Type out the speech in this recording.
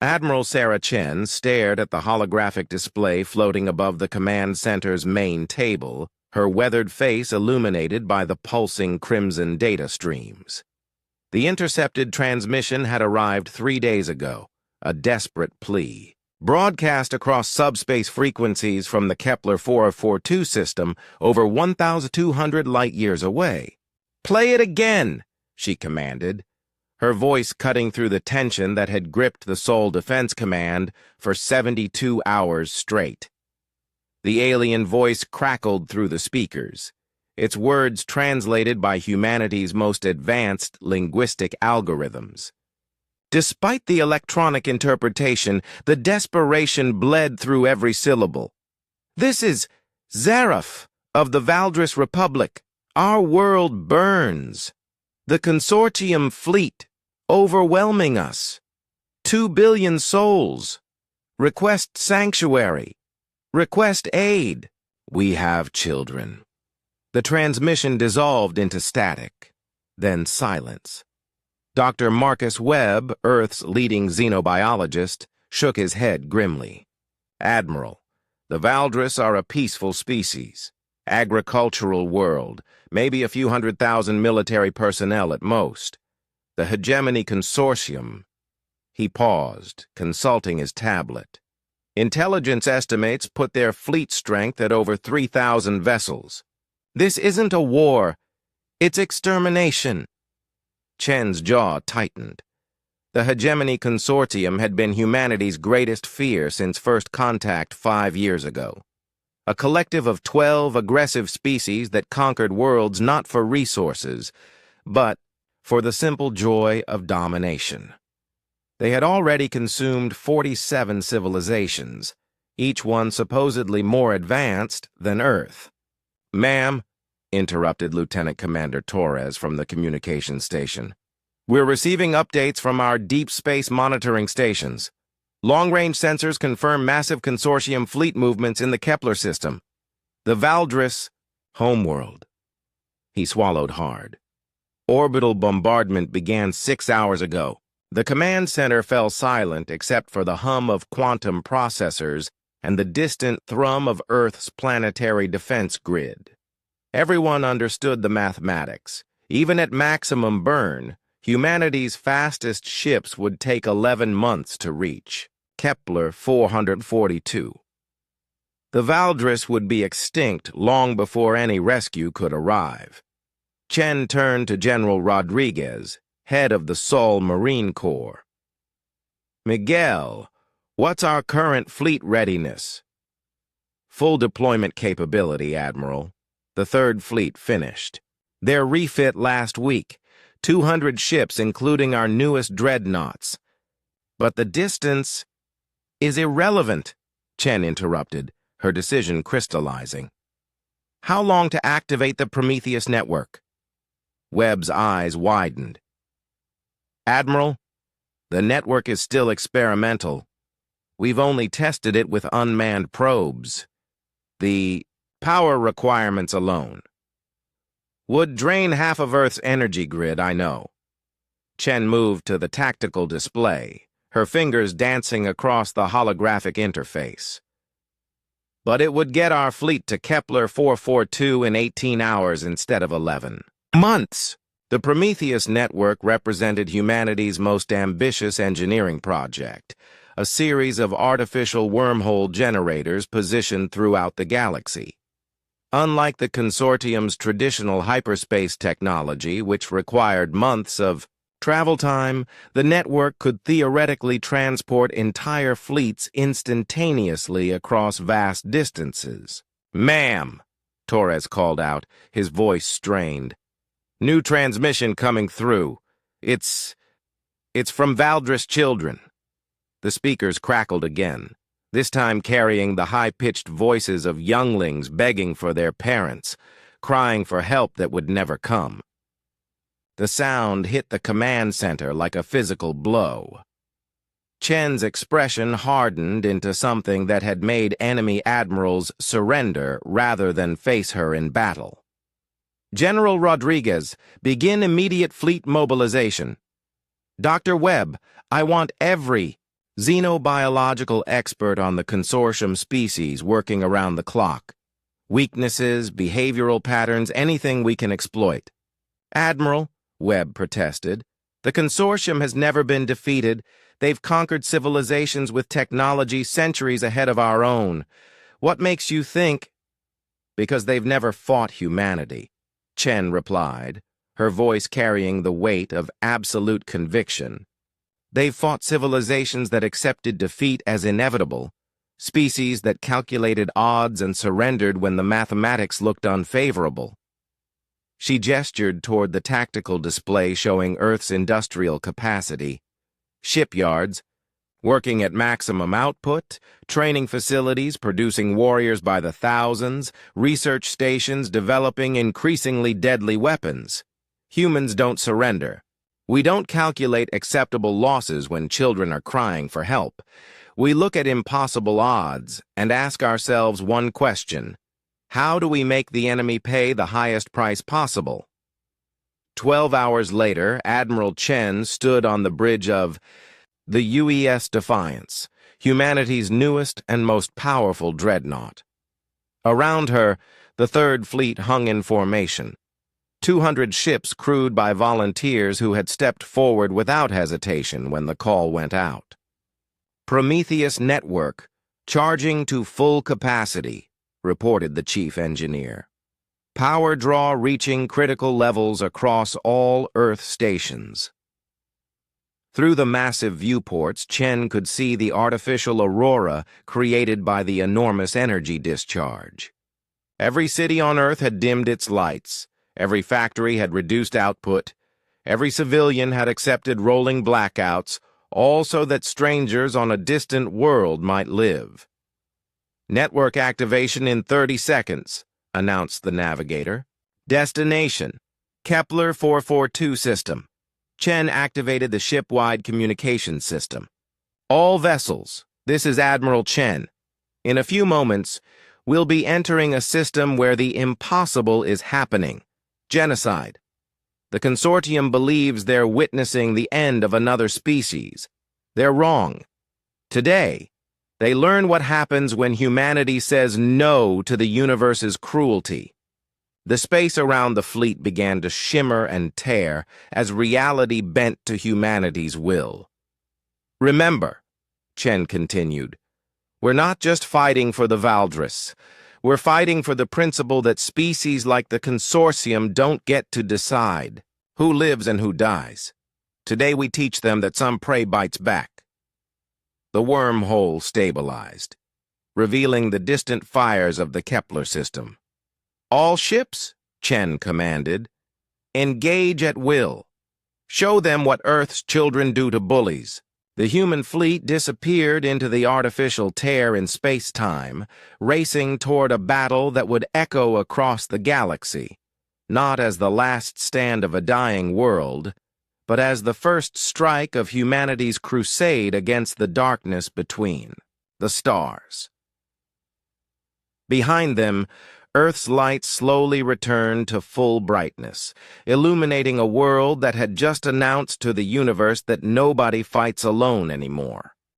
Admiral Sarah Chen stared at the holographic display floating above the command center's main table, her weathered face illuminated by the pulsing crimson data streams. The intercepted transmission had arrived 3 days ago, a desperate plea. Broadcast across subspace frequencies from the Kepler 442 system over 1,200 light-years away. "Play it again," she commanded, her voice cutting through the tension that had gripped the Seoul Defense Command for 72 hours straight. The alien voice crackled through the speakers, its words translated by humanity's most advanced linguistic algorithms. Despite the electronic interpretation, the desperation bled through every syllable. "This is Zarif of the Valdris Republic. Our world burns. The consortium fleet, overwhelming us. 2 billion souls. Request sanctuary. Request aid. We have children." The transmission dissolved into static, then silence. Dr. Marcus Webb, Earth's leading xenobiologist, shook his head grimly. "Admiral, the Valdris are a peaceful species. Agricultural world, maybe a few 100,000 military personnel at most. The Hegemony Consortium." He paused, consulting his tablet. "Intelligence estimates put their fleet strength at over 3,000 vessels. This isn't a war. It's extermination." Chen's jaw tightened. The Hegemony Consortium had been humanity's greatest fear since first contact 5 years ago. A collective of 12 aggressive species that conquered worlds not for resources, but for the simple joy of domination. They had already consumed 47 civilizations, each one supposedly more advanced than Earth. "Ma'am," interrupted Lieutenant Commander Torres from the communications station, "we're receiving updates from our deep space monitoring stations. Long-range sensors confirm massive consortium fleet movements in the Kepler system. The Valdris homeworld." He swallowed hard. "Orbital bombardment began 6 hours ago. The command center fell silent except for the hum of quantum processors and the distant thrum of Earth's planetary defense grid. Everyone understood the mathematics. Even at maximum burn, humanity's fastest ships would take 11 months to reach. Kepler 442. The Valdris would be extinct long before any rescue could arrive." Chen turned to General Rodriguez, head of the Seoul Marine Corps. "Miguel, what's our current fleet readiness?" "Full deployment capability, Admiral. The Third Fleet finished. Their refit last week, 200 ships including our newest dreadnoughts. But the distance is irrelevant," Chen interrupted, her decision crystallizing. "How long to activate the Prometheus network?" Webb's eyes widened. "Admiral, the network is still experimental. We've only tested it with unmanned probes. The power requirements alone would drain half of Earth's energy grid, I know." Chen moved to the tactical display, her fingers dancing across the holographic interface. "But it would get our fleet to Kepler 442 in 18 hours instead of 11 months. The Prometheus network represented humanity's most ambitious engineering project, a series of artificial wormhole generators positioned throughout the galaxy. Unlike the consortium's traditional hyperspace technology, which required months of travel time, the network could theoretically transport entire fleets instantaneously across vast distances. "Ma'am," Torres called out, his voice strained. "New transmission coming through. It's from Valdris children." The speakers crackled again, this time carrying the high-pitched voices of younglings begging for their parents, crying for help that would never come. The sound hit the command center like a physical blow. Chen's expression hardened into something that had made enemy admirals surrender rather than face her in battle. "General Rodriguez, begin immediate fleet mobilization. Dr. Webb, I want every xenobiological expert on the consortium species working around the clock. Weaknesses, behavioral patterns, anything we can exploit. Admiral, Webb protested, the consortium has never been defeated. They've conquered civilizations with technology centuries ahead of our own. What makes you think? Because they've never fought humanity, Chen replied, her voice carrying the weight of absolute conviction. They've fought civilizations that accepted defeat as inevitable, species that calculated odds and surrendered when the mathematics looked unfavorable. She gestured toward the tactical display showing Earth's industrial capacity. Shipyards, working at maximum output, training facilities producing warriors by the thousands, research stations developing increasingly deadly weapons. Humans don't surrender. We don't calculate acceptable losses when children are crying for help. We look at impossible odds and ask ourselves one question: how do we make the enemy pay the highest price possible? 12 hours later, Admiral Chen stood on the bridge of the UES Defiance, humanity's newest and most powerful dreadnought. Around her, the Third Fleet hung in formation. 200 ships crewed by volunteers who had stepped forward without hesitation when the call went out. Prometheus Network, charging to full capacity, reported the chief engineer. Power draw reaching critical levels across all Earth stations. Through the massive viewports, Chen could see the artificial aurora created by the enormous energy discharge. Every city on Earth had dimmed its lights. Every factory had reduced output. Every civilian had accepted rolling blackouts, all so that strangers on a distant world might live. Network activation in 30 seconds, announced the navigator. Destination: Kepler 442 system. Chen activated the ship-wide communications system. All vessels, this is Admiral Chen. In a few moments, we'll be entering a system where the impossible is happening. Genocide. The consortium believes they're witnessing the end of another species. They're wrong. Today, they learn what happens when humanity says no to the universe's cruelty. The space around the fleet began to shimmer and tear as reality bent to humanity's will. Remember, Chen continued, we're not just fighting for the Valdris. We're fighting for the principle that species like the consortium don't get to decide who lives and who dies. Today we teach them that some prey bites back. The wormhole stabilized, revealing the distant fires of the Kepler system. All ships, Chen commanded, engage at will. Show them what Earth's children do to bullies. The human fleet disappeared into the artificial tear in space-time, racing toward a battle that would echo across the galaxy, not as the last stand of a dying world, but as the first strike of humanity's crusade against the darkness between the stars. Behind them, Earth's light slowly returned to full brightness, illuminating a world that had just announced to the universe that nobody fights alone anymore.